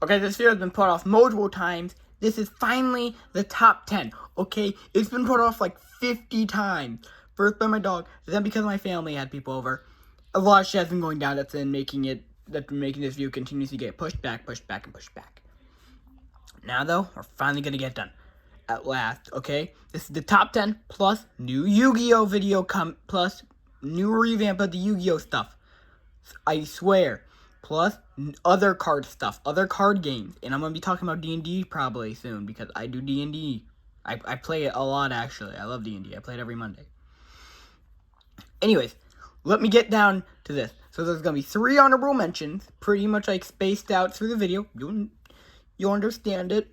Okay, this video has been put off multiple times. This is finally the top 10, okay? It's been put off like 50 times. First by my dog, then because my family had people over. A lot of shit has been going down that's been making this video continuously get pushed back, and pushed back. Now though, we're finally gonna get done. At last, okay? This is the top 10 plus new Yu-Gi-Oh video plus new revamp of the Yu-Gi-Oh stuff. I swear. Plus other card stuff, other card games. And I'm going to be talking about D&D probably soon because I do D&D. I play it a lot, actually. I love D&D. I play it every Monday. Anyways, let me get down to this. So there's going to be 3 honorable mentions, pretty much like spaced out through the video. You'll understand it,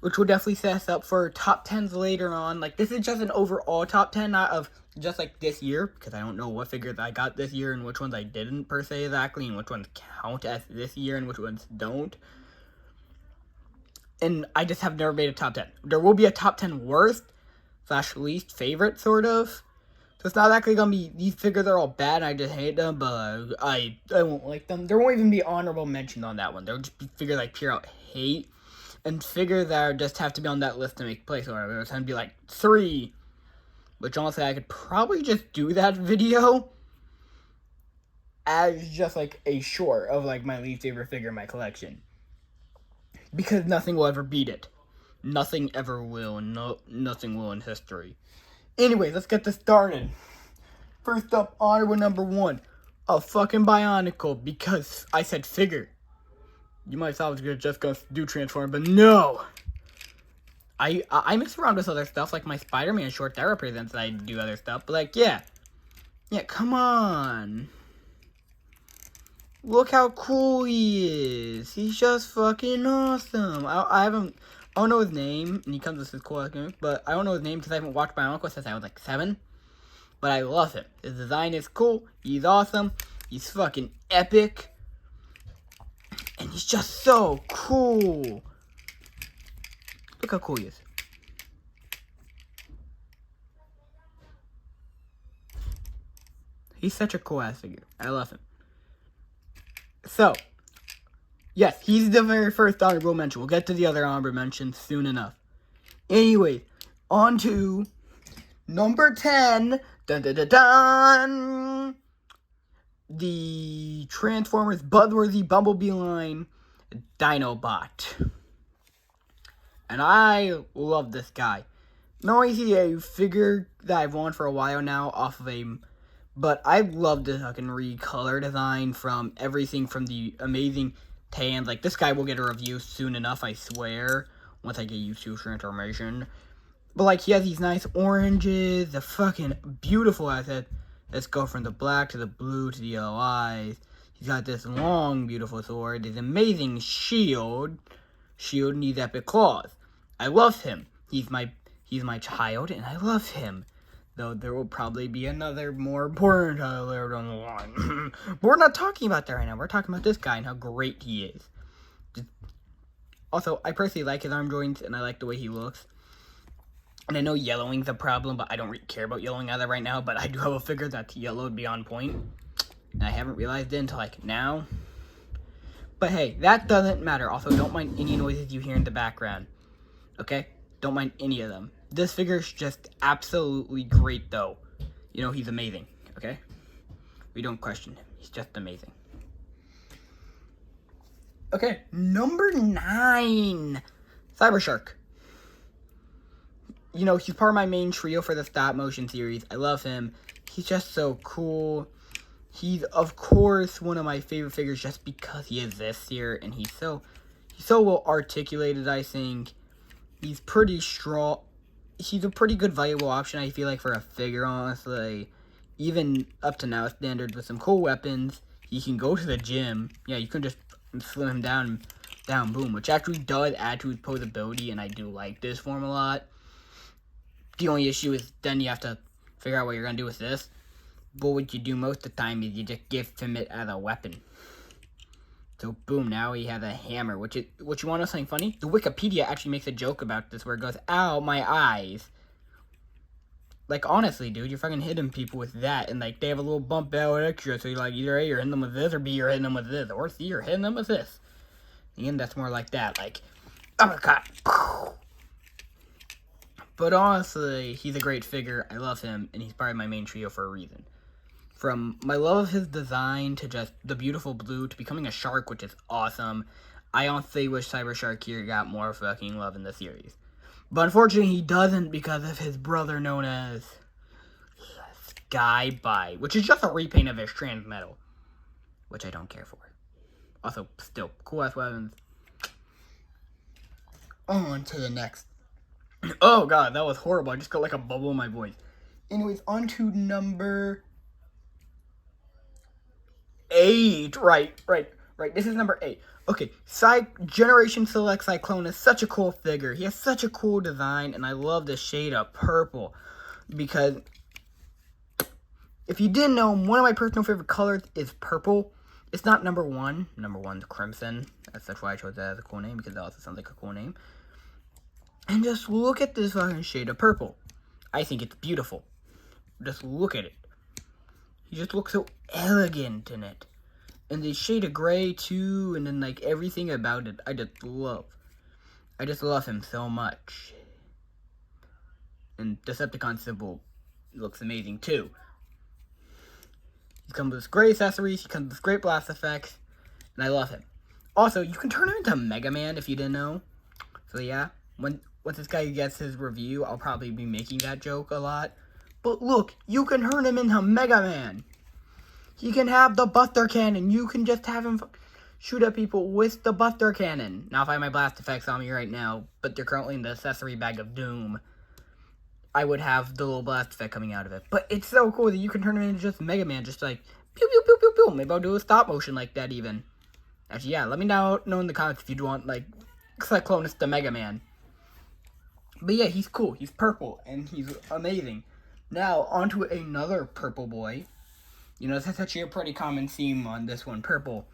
which will definitely set us up for top 10s later on. Like, this is just an overall top 10, not of just like this year, because I don't know what figures I got this year and which ones I didn't per se exactly, and which ones count as this year and which ones don't. And I just have never made a top 10. There will be a top 10 worst / least favorite, sort of. So it's not actually gonna be these figures are all bad and I just hate them, but I won't like them. There won't even be honorable mention on that one. There'll just be figures like pure out hate, and figures that just have to be on that list to make place or whatever. It's gonna be like 3. Which honestly, I could probably just do that video as just like a short of like my least favorite figure in my collection. Because nothing will ever beat it. Nothing ever will. Nothing will in history. Anyway, let's get this started. First up, honorable number 1. A fucking Bionicle, because I said figure. You might have thought I was just gonna do Transform, but no! I mix around with other stuff, like my Spider-Man short that represents that I do other stuff, but like, yeah, come on. Look how cool he is. He's just fucking awesome. I don't know his name, and he comes with his cool gimmick, but I don't know his name because I haven't watched Bionicle since I was like 7, but I love him. His design is cool, he's awesome, he's fucking epic, and he's just so cool. Look how cool he is. He's such a cool ass figure. I love him. So, yes, he's the very first honorable mention. We'll get to the other honorable mentions soon enough. Anyway, on to number 10. Dun dun dun dun. The Transformers Buzzworthy Bumblebee line, Dinobot. And I love this guy. Not only is he a figure that I've wanted for a while now off of but I love the fucking recolor design from everything from the amazing tans. Like, this guy will get a review soon enough, I swear, once I get used to transformation. But, like, he has these nice oranges, the fucking beautiful asset. Let's go from the black to the blue to the yellow eyes. He's got this long, beautiful sword, this amazing shield and these epic claws. I love him. He's my child, and I love him. Though there will probably be another more important child later down the line. But we're not talking about that right now. We're talking about this guy and how great he is. Also, I personally like his arm joints, and I like the way he looks. And I know yellowing's a problem, but I don't really care about yellowing either right now. But I do have a figure that's yellow would be on point. And I haven't realized it until, like, now. But hey, that doesn't matter. Also, don't mind any noises you hear in the background. Okay? Don't mind any of them. This figure's just absolutely great, though. You know, he's amazing, okay? We don't question him. He's just amazing. Okay, number 9. Cybershark. You know, he's part of my main trio for the stop motion series. I love him. He's just so cool. He's, of course, one of my favorite figures just because he is this year, and he's so well articulated, I think. He's pretty strong. He's a pretty good valuable option, I feel like, for a figure, honestly. Even up to now standards with some cool weapons. He can go to the gym. Yeah, you can just slim him down, boom. Which actually does add to his posability, and I do like this form a lot. The only issue is then you have to figure out what you're going to do with this. But what you do most of the time is you just give him it as a weapon. So boom, now he has a hammer, which you want to know something funny? The Wikipedia actually makes a joke about this where it goes, ow, my eyes. Like, honestly, dude, you're fucking hitting people with that, and, like, they have a little bump out extra, so you're like, either A, you're hitting them with this, or B, you're hitting them with this, or C, you're hitting them with this. And that's more like that, like, uppercut. But honestly, he's a great figure. I love him, and he's part of my main trio for a reason. From my love of his design to just the beautiful blue to becoming a shark, which is awesome. I honestly wish Cyber Shark here got more fucking love in the series. But unfortunately, he doesn't because of his brother known as Sky Bite, which is just a repaint of his trans metal, which I don't care for. Also, still, cool-ass weapons. On to the next. Oh god, that was horrible. I just got like a bubble in my voice. Anyways, on to number 8. Right. This is number 8. Okay, Generation Select Cyclone is such a cool figure. He has such a cool design, and I love the shade of purple. Because, if you didn't know, one of my personal favorite colors is purple. It's not number 1. Number 1's crimson. That's why I chose that as a cool name, because that also sounds like a cool name. And just look at this fucking shade of purple. I think it's beautiful. Just look at it. He just looks so elegant in it. And the shade of gray too, and then like everything about it, I just love him so much. And Decepticon symbol looks amazing too. He comes with great accessories, he comes with great blast effects, and I love him. Also, you can turn him into Mega Man if you didn't know. So yeah, once this guy gets his review, I'll probably be making that joke a lot. But look, you can turn him into Mega Man. He can have the Buster Cannon. You can just have him shoot at people with the Buster Cannon. Now, if I have my blast effects on me right now, but they're currently in the accessory bag of doom, I would have the little blast effect coming out of it. But it's so cool that you can turn him into just Mega Man, just like, pew, pew, pew, pew, pew. Maybe I'll do a stop motion like that even. Actually, yeah, let me know in the comments if you want, like, Cyclone is the Mega Man. But yeah, he's cool. He's purple, and he's amazing. Now, on to another purple boy. You know, that's actually a pretty common theme on this one, purple.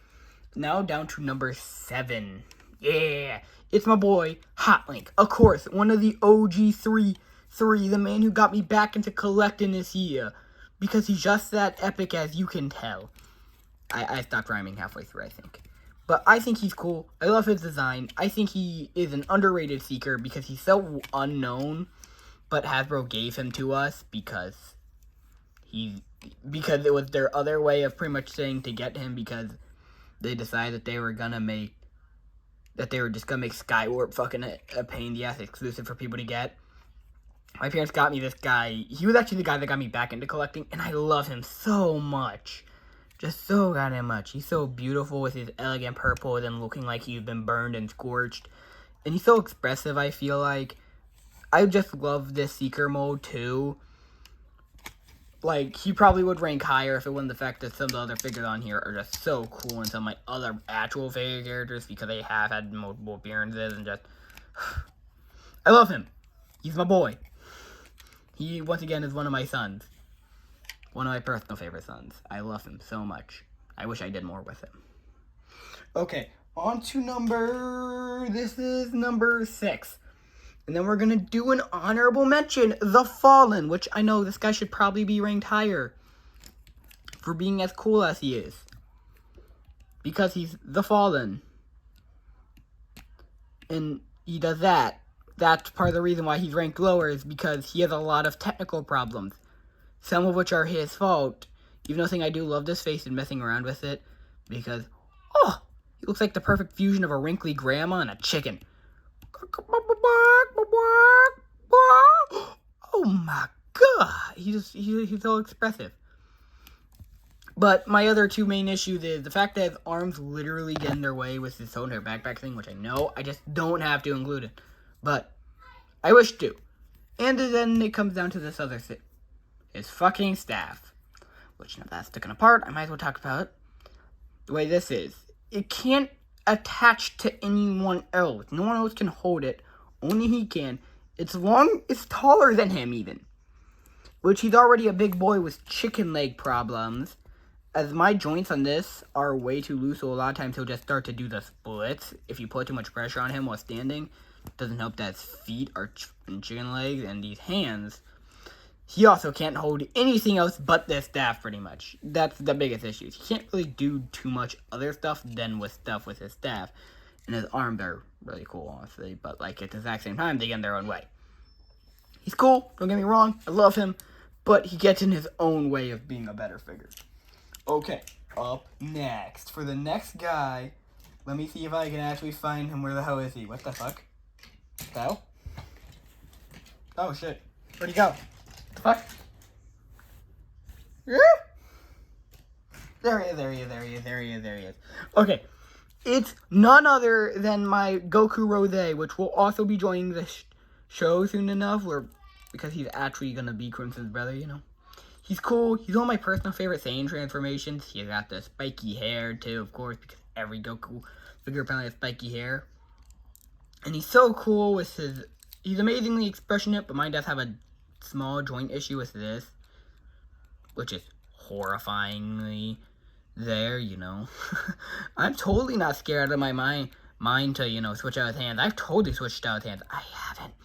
Now down to number 7. Yeah, it's my boy, Hot Link. Of course, one of the OG three, the man who got me back into collecting this year. Because he's just that epic as you can tell. I stopped rhyming halfway through, I think. But I think he's cool. I love his design. I think he is an underrated Seeker because he's so unknown. But Hasbro gave him to us because it was their other way of pretty much saying to get him, because they decided that they were just gonna make Skywarp fucking a pain in the ass exclusive for people to get. My parents got me this guy. He was actually the guy that got me back into collecting, and I love him so much. Just so goddamn much. He's so beautiful with his elegant purple and looking like he's been burned and scorched. And he's so expressive, I feel like. I just love this Seeker mode too. Like, he probably would rank higher if it wasn't the fact that some of the other figures on here are just so cool, and some of my other actual favorite characters, because they have had multiple appearances, and just... I love him. He's my boy. He, once again, is one of my sons. One of my personal favorite sons. I love him so much. I wish I did more with him. Okay, on to this is number 6. And then we're going to do an honorable mention, The Fallen, which I know this guy should probably be ranked higher for being as cool as he is. Because he's The Fallen. And he does that. That's part of the reason why he's ranked lower, is because he has a lot of technical problems. Some of which are his fault. Even though I do love this face and messing around with it. Because, oh, he looks like the perfect fusion of a wrinkly grandma and a chicken. Oh my god, he's so expressive. But my other two main issues is the fact that his arms literally get in their way with his own hair backpack thing, which I know I just don't have to include it, but I wish to. And then it comes down to this other thing, his fucking staff, which now that's sticking apart. I might as well talk about it. The way this is, it can't attach to anyone else. No one else can hold it. Only he can. It's taller than him even. Which he's already a big boy with chicken leg problems. As my joints on this are way too loose, so a lot of times he'll just start to do the splits. If you put too much pressure on him while standing, it doesn't help that his feet are chicken legs, and these hands, he also can't hold anything else but this staff, pretty much. That's the biggest issue. He can't really do too much other stuff than with his staff. And his arms are really cool, honestly. But, like, at the exact same time, they get in their own way. He's cool, don't get me wrong. I love him. But he gets in his own way of being a better figure. Okay, up next. For the next guy, let me see if I can actually find him. Where the hell is he? What the fuck? What the hell? Oh, shit. Where'd he go? What the fuck? There he is, there he is, there he is, there he is, there he is. Okay, it's none other than my Goku Rose, which will also be joining the show soon enough, because he's actually going to be Crimson's brother, you know. He's cool. He's one of my personal favorite Saiyan transformations. He's got the spiky hair, too, of course, because every Goku figure apparently has spiky hair. And he's so cool with his... He's amazingly expressionate, but mine does have a small joint issue with this, which is horrifyingly there, you know. I'm totally not scared out of my mind to, you know, switch out his hands. I've totally switched out his hands. I haven't.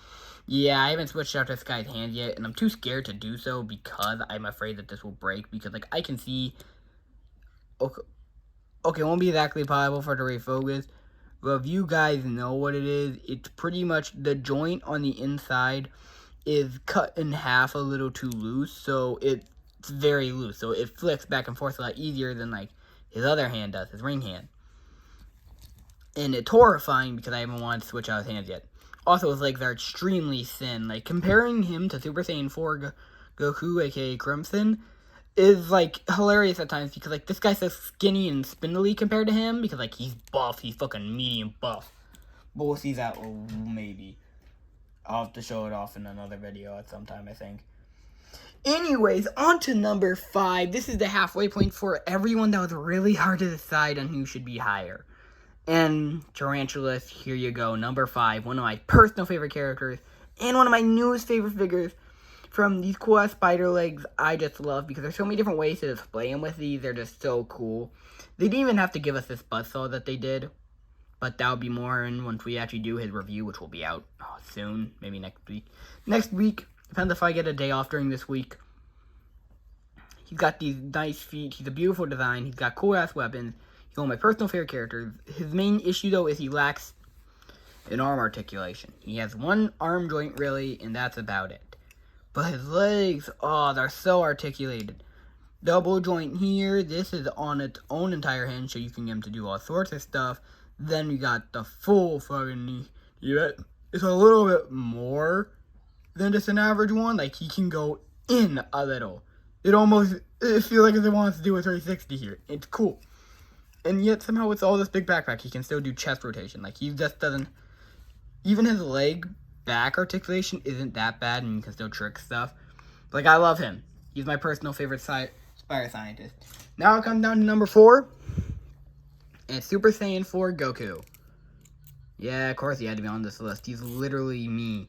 Yeah, I haven't switched out this guy's hands yet, and I'm too scared to do so because I'm afraid that this will break, because, like, I can see... Okay, it won't be exactly possible for it to refocus, but if you guys know what it is, it's pretty much the joint on the inside is cut in half a little too loose, so it's very loose, so it flicks back and forth a lot easier than, like, his other hand does, his ring hand. And it's horrifying because I haven't wanted to switch out his hands yet. Also, his legs are extremely thin. Like, comparing him to Super Saiyan 4 Goku, aka Crimson, is, like, hilarious at times because, like, this guy's so skinny and spindly compared to him because, like, he's buff. He's fucking medium buff. But we'll see that maybe. I'll have to show it off in another video at some time, I think. Anyways, on to number 5. This is the halfway point for everyone that was really hard to decide on who should be higher. And Tarantulas, here you go, number 5, one of my personal favorite characters, and one of my newest favorite figures from these cool-ass spider legs I just love, because there's so many different ways to display them with these, they're just so cool. They didn't even have to give us this buzzsaw that they did, but that'll be more in once we actually do his review, which will be out soon, maybe next week. Next week, depends if I get a day off during this week. He's got these nice feet, he's a beautiful design, he's got cool-ass weapons. He's one of my personal favorite characters. His main issue, though, is he lacks an arm articulation. He has one arm joint, really, and that's about it. But his legs, oh, they're so articulated. Double joint here. This is on its own entire hinge, so you can get him to do all sorts of stuff. Then we got the full fucking knee. It's a little bit more than just an average one. Like, he can go in a little. It feels like it wants to do a 360 here. It's cool. And yet, somehow, with all this big backpack, he can still do chest rotation. Like, he just doesn't... Even his leg back articulation isn't that bad, and he can still trick stuff. Like, I love him. He's my personal favorite spider scientist. Now it comes down to number 4. And it's Super Saiyan 4 Goku. Yeah, of course he had to be on this list. He's literally me.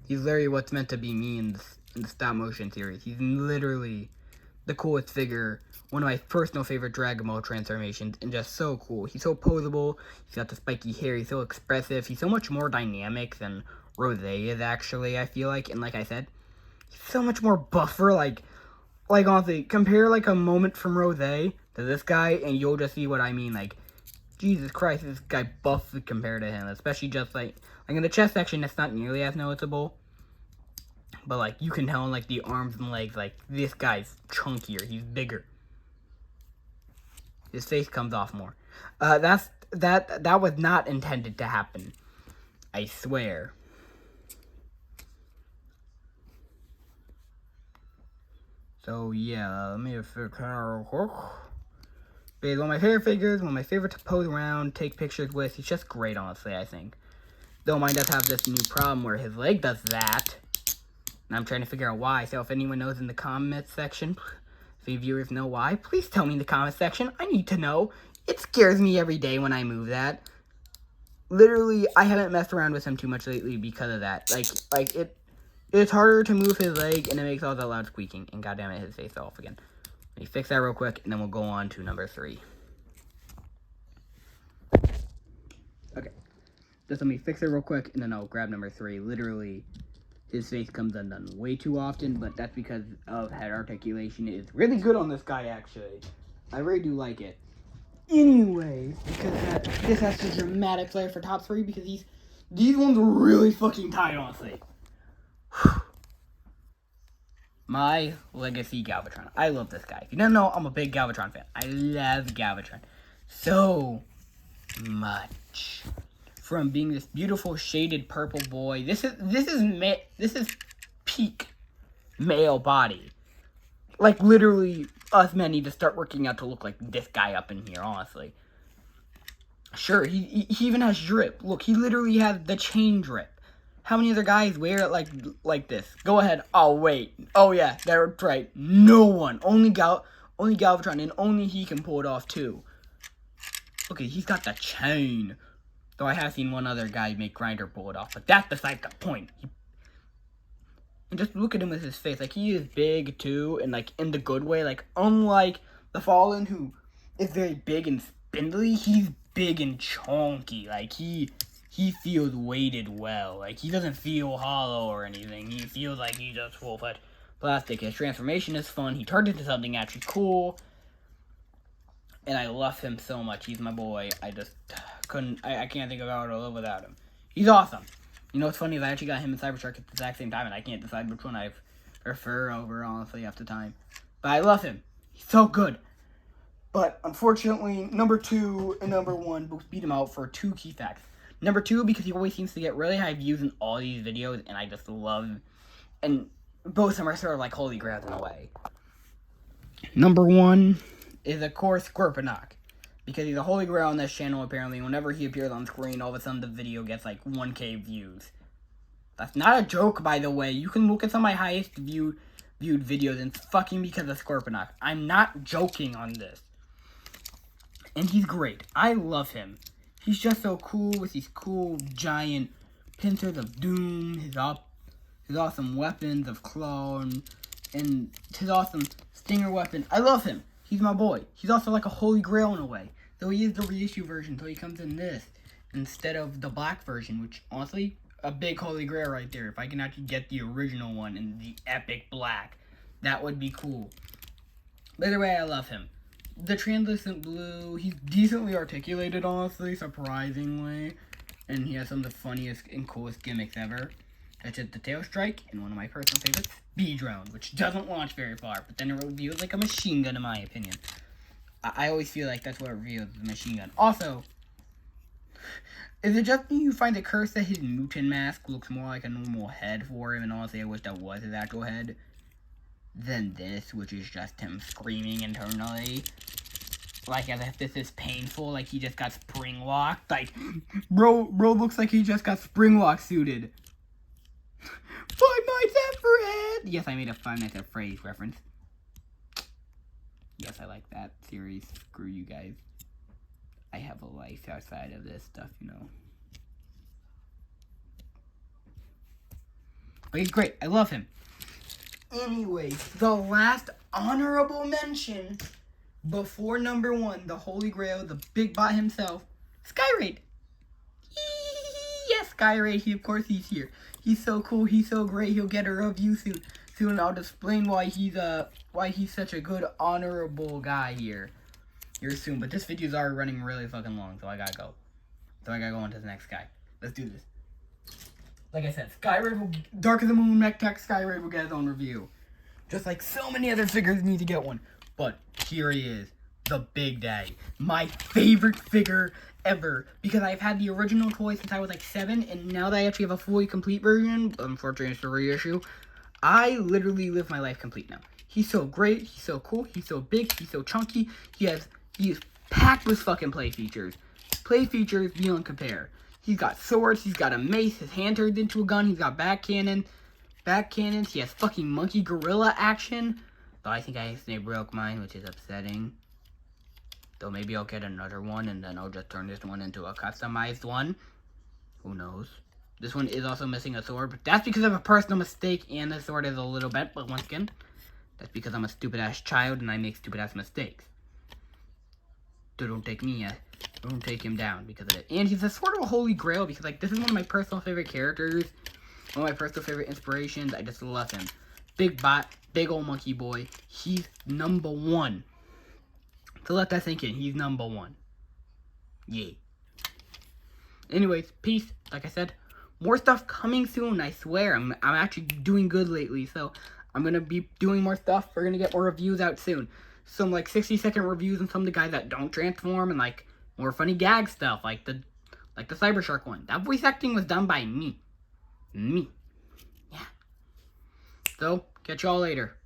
He's literally what's meant to be me in the stop-motion series. He's literally the coolest figure. One of my personal favorite Dragon Ball transformations, and just so cool. He's so posable, he's got the spiky hair, he's so expressive, he's so much more dynamic than Rose is, actually, I feel like. And like I said, he's so much more buffer, like honestly, compare, like, a moment from Rose to this guy, and you'll just see what I mean. Like, Jesus Christ, this guy buffs compared to him, especially just, like in the chest section, that's not nearly as noticeable. But, like, you can tell in, like, the arms and legs, like, this guy's chunkier, he's bigger. His face comes off more. That was not intended to happen. I swear. So yeah, let me fix that real quick. But he's one of my favorite figures, one of my favorite to pose around, take pictures with. He's just great, honestly, I think. Though mine does have this new problem where his leg does that. And I'm trying to figure out why. So if anyone knows in the comments section, if any viewers know why, please tell me in the comment section. I need to know. It scares me every day when I move that. Literally, I haven't messed around with him too much lately because of that. It's harder to move his leg, and it makes all that loud squeaking. And goddammit, his face fell off again. Let me fix that real quick, and then we'll go on to number 3. Okay. Just let me fix it real quick, and then I'll grab number 3. Literally, his face comes undone way too often, but that's because of head articulation. It's really good on this guy, actually. I really do like it. Anyways, because this has the dramatic flair for top 3, because these ones are really fucking tight, honestly. My Legacy Galvatron. I love this guy. If you don't know, I'm a big Galvatron fan. I love Galvatron so much. From being this beautiful shaded purple boy, this is peak male body. Like, literally, us men need to start working out to look like this guy up in here, honestly. Sure, he even has drip. Look, he literally has the chain drip. How many other guys wear it like this? Go ahead. Oh, wait. Oh, yeah, that's right. No one. Only Galvatron, and only he can pull it off, too. Okay, he's got the chain. Though I have seen one other guy make Grinder pull it off, but that's beside the point. And just look at him with his face. Like, he is big, too, and, like, in the good way. Like, unlike the Fallen, who is very big and spindly, he's big and chunky. Like, he feels weighted well. Like, he doesn't feel hollow or anything. He feels like he's just full-fledged plastic. His transformation is fun. He turned into something actually cool. And I love him so much. He's my boy. I just I can't think of how to live without him. He's awesome. You know what's funny is I actually got him and Cybertruck at the exact same time, and I can't decide which one I prefer over, honestly, half the time. But I love him. He's so good. But, unfortunately, number 2 and number 1 both beat him out for 2 key facts. Number 2, because he always seems to get really high views in all these videos, and I just love him. And both of them are sort of like holy grails in a way. Number 1 is, of course, Scorponok. Because he's a holy grail on this channel, apparently. Whenever he appears on screen, all of a sudden the video gets like 1K views. That's not a joke, by the way. You can look at some of my highest viewed videos, and it's fucking because of Scorponok. I'm not joking on this. And he's great. I love him. He's just so cool with these cool giant pincers of doom, his awesome weapons of claw, and his awesome stinger weapon. I love him. He's my boy. He's also like a holy grail in a way. Though he is the reissue version, so he comes in this instead of the black version, which, honestly, a big holy grail right there. If I can actually get the original one in the epic black, that would be cool. But either way, I love him. The translucent blue, he's decently articulated, honestly, surprisingly. And he has some of the funniest and coolest gimmicks ever. That's just the tail strike, and one of my personal favorites, Speed Drone, which doesn't launch very far, but then it reveals like a machine gun, in my opinion. I always feel like that's what it reveals, the machine gun. Also, is it just me you find it cursed that his mutant mask looks more like a normal head for him, and honestly I wish that was his actual head, than this, which is just him screaming internally. Like, as if this is painful, like he just got spring locked. Like, bro looks like he just got spring lock suited. 5 Nights at Freddy's! Yes, I made a 5 Nights at Freddy's reference. Yes, I like that series. Screw you guys. I have a life outside of this stuff, you know. But he's great. I love him. Anyways, the last honorable mention before number 1, the Holy Grail, the Big Bot himself, Skyraid. Yes, Skyraid. Of course he's here. He's so cool. He's so great. He'll get a review soon. Soon I'll explain why he's such a good honorable guy here soon. But this video's already running really fucking long, so I gotta go. So I gotta go on to the next guy. Let's do this. Like I said, Dark of the Moon Mech Tech Skyraid will get his own review. Just like so many other figures need to get one. But here he is, the Big Daddy. My favorite figure ever. Because I've had the original toy since I was like 7, and now that I actually have a fully complete version, unfortunately it's a reissue, I literally live my life complete now. He's so great, he's so cool, he's so big, he's so chunky, he is packed with fucking play features. Play features beyond compare. He's got swords, he's got a mace, his hand turned into a gun, he's got back cannons, he has fucking monkey gorilla action. Though I think I accidentally broke mine, which is upsetting. Though maybe I'll get another one, and then I'll just turn this one into a customized one. Who knows? This one is also missing a sword, but that's because of a personal mistake, and the sword is a little bent, but once again, that's because I'm a stupid-ass child, and I make stupid-ass mistakes. So don't take him down because of it. And he's a sort of a holy grail, because, like, this is one of my personal favorite characters, one of my personal favorite inspirations. I just love him. Big bot, big old monkey boy. He's number 1. So let that sink in. He's number 1. Yeah. Anyways, peace. Like I said, more stuff coming soon, I swear. I'm actually doing good lately, so I'm going to be doing more stuff. We're going to get more reviews out soon. Some, like, 60-second reviews on some of the guys that don't transform, and, like, more funny gag stuff, like the Cyber Shark one. That voice acting was done by me. Me. Yeah. So, catch y'all later.